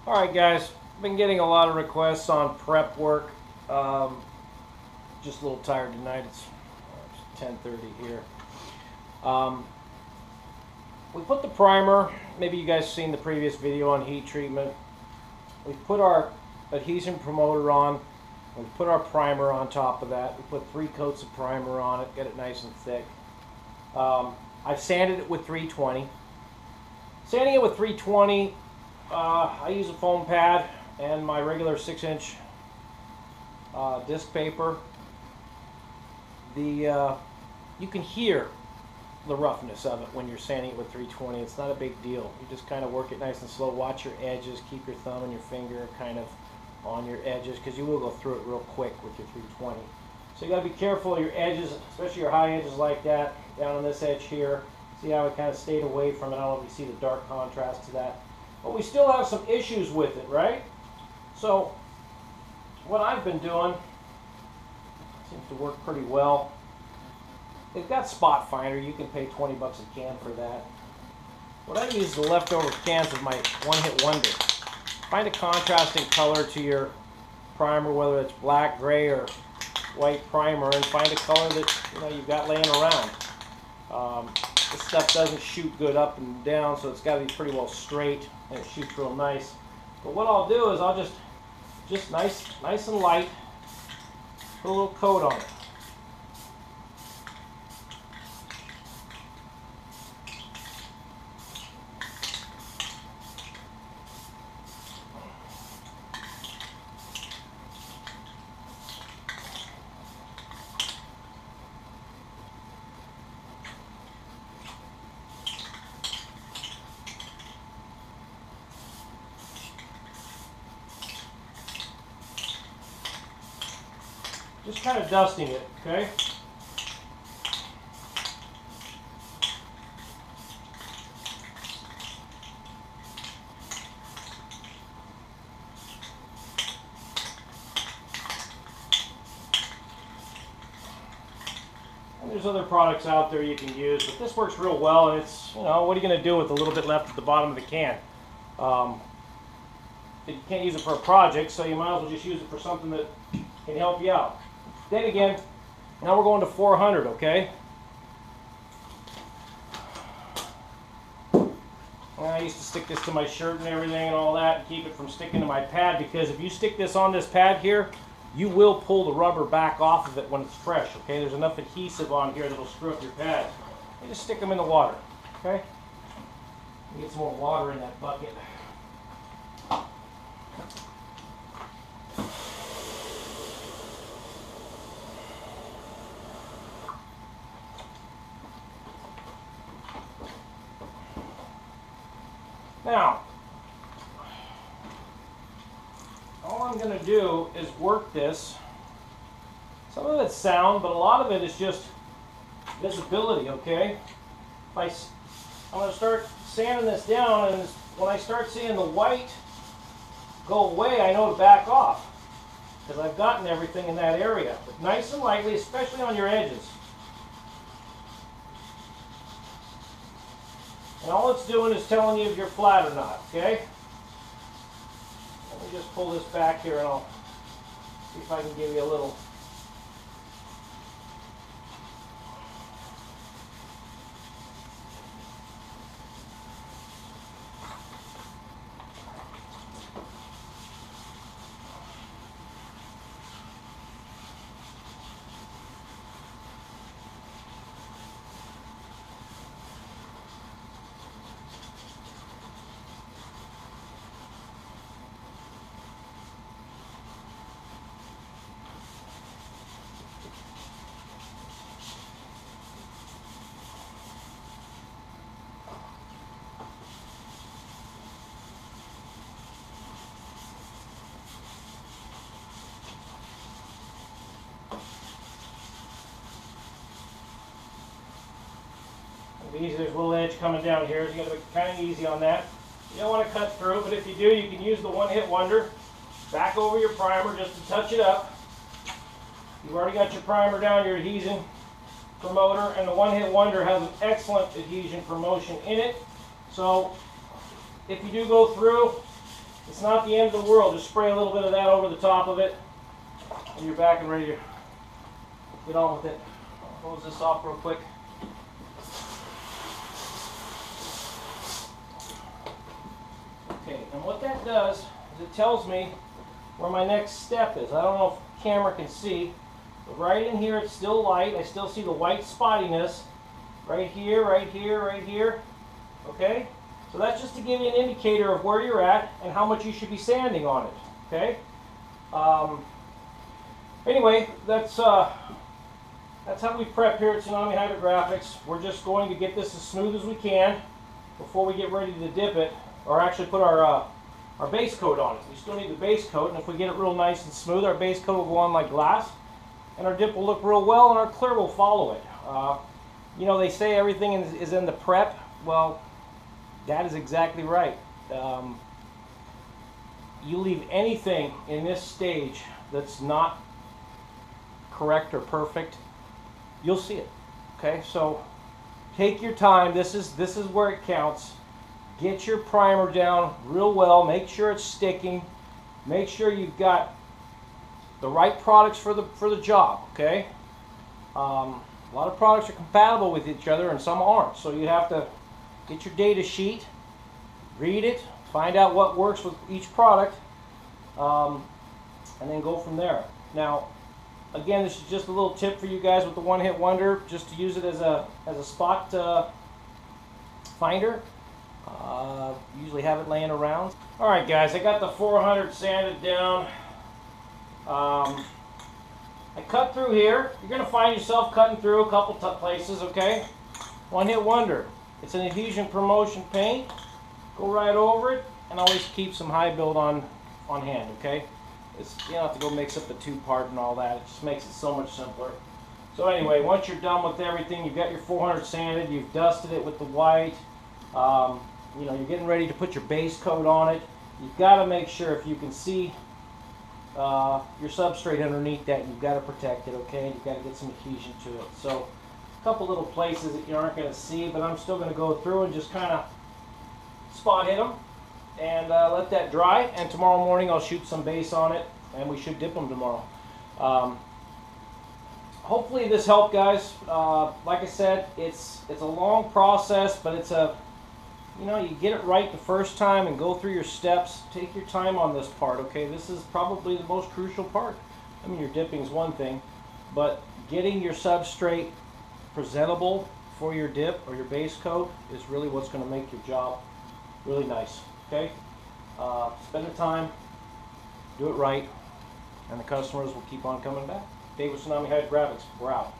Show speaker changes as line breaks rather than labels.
Alright guys, been getting a lot of requests on prep work. Just a little tired tonight. It's 10:30 here. We put the primer, maybe you guys seen the previous video on heat treatment. We put our adhesion promoter on. We put our primer on top of that. We put 3 coats of primer on it, get it nice and thick. I've sanded it with 320. Sanding it with 320, I use a foam pad and my regular 6-inch disc paper. You can hear the roughness of it when you're sanding it with 320. It's not a big deal. You just kind of work it nice and slow. Watch your edges. Keep your thumb and your finger kind of on your edges because you will go through it real quick with your 320. So you got to be careful of your edges, especially your high edges like that. Down on this edge here. See how it kind of stayed away from it. I don't know if you see the dark contrast to that. But we still have some issues with it, right? So what I've been doing seems to work pretty well. They've got spot finder. You can pay 20 bucks a can for that. What I use is the leftover cans of my one-hit wonder. Find a contrasting color to your primer, whether it's black, gray, or white primer, and find a color that you've got laying around. This stuff doesn't shoot good up and down, so it's got to be pretty well straight, and it shoots real nice. But what I'll do is I'll just nice and light, put a little coat on it. Just kind of dusting it, okay? And there's other products out there you can use, but this works real well, and it's, what are you going to do with the little bit left at the bottom of the can? You can't use it for a project, so you might as well just use it for something that can help you out. Then again, now we're going to 400, okay? I used to stick this to my shirt and everything and all that and keep it from sticking to my pad, because if you stick this on this pad here, you will pull the rubber back off of it when it's fresh, okay? There's enough adhesive on here that'll screw up your pad. You just stick them in the water, okay? Get some more water in that bucket. Now, all I'm going to do is work this. Some of it's sound, but a lot of it is just visibility, okay? I'm going to start sanding this down, and when I start seeing the white go away, I know to back off, because I've gotten everything in that area. But nice and lightly, especially on your edges. And all it's doing is telling you if you're flat or not, okay? Let me just pull this back here and I'll see if I can give you a little. Easy, there's a little edge coming down here. So you got to be kind of easy on that. You don't want to cut through, but if you do, you can use the one-hit wonder. Back over your primer just to touch it up. You've already got your primer down, your adhesion promoter, and the one-hit wonder has an excellent adhesion promotion in it. So if you do go through, It's not the end of the world. Just spray a little bit of that over the top of it, and you're back and ready to get on with it. I'll close this off real quick. Okay, and what that does is it tells me where my next step is. I don't know if the camera can see, but right in here it's still light. I still see the white spottiness right here, right here, right here. Okay? So that's just to give you an indicator of where you're at and how much you should be sanding on it. Okay? Anyway, that's how we prep here at Tsunami Hydrographics. We're just going to get this as smooth as we can before we get ready to dip it, or actually put our base coat on it. We still need the base coat, and if we get it real nice and smooth, our base coat will go on like glass, and our dip will look real well, and our clear will follow it. You know, they say everything is in the prep. Well, that is exactly right. You leave anything in this stage that's not correct or perfect, you'll see it. Okay, so take your time. This is where it counts. Get your primer down real well. Make sure it's sticking. Make sure you've got the right products for the job. Okay. A lot of products are compatible with each other and some aren't. So you have to get your data sheet, read it, find out what works with each product, and then go from there. Now, again, this is just a little tip for you guys with the one-hit wonder, just to use it as a spot finder. Usually have it laying around. All right, guys, I got the 400 sanded down. I cut through here. You're going to find yourself cutting through a couple places, okay? One-hit wonder. It's an adhesion promotion paint. Go right over it, and always keep some high build on hand, okay? You don't have to go mix up the two-part and all that. It just makes it so much simpler. So anyway, once you're done with everything, you've your 400 sanded, you've dusted it with the white. You know, you're getting ready to put your base coat on it. You've got to make sure, if you can see your substrate underneath that, you've got to protect it, okay? You've got to get some adhesion to it. So a couple little places that you aren't going to see, but I'm still going to go through and just kind of spot hit them and let that dry. And tomorrow morning I'll shoot some base on it, and we should dip them tomorrow. Hopefully this helped, guys. Like I said, it's a long process, but it's you know, you get it right the first time and go through your steps. Take your time on this part, okay? This is probably the most crucial part. I mean, your dipping is one thing, but getting your substrate presentable for your dip or your base coat is really what's going to make your job really nice, okay? Spend the time, do it right, and the customers will keep on coming back. Dave with Tsunami Hydrographics, we're out.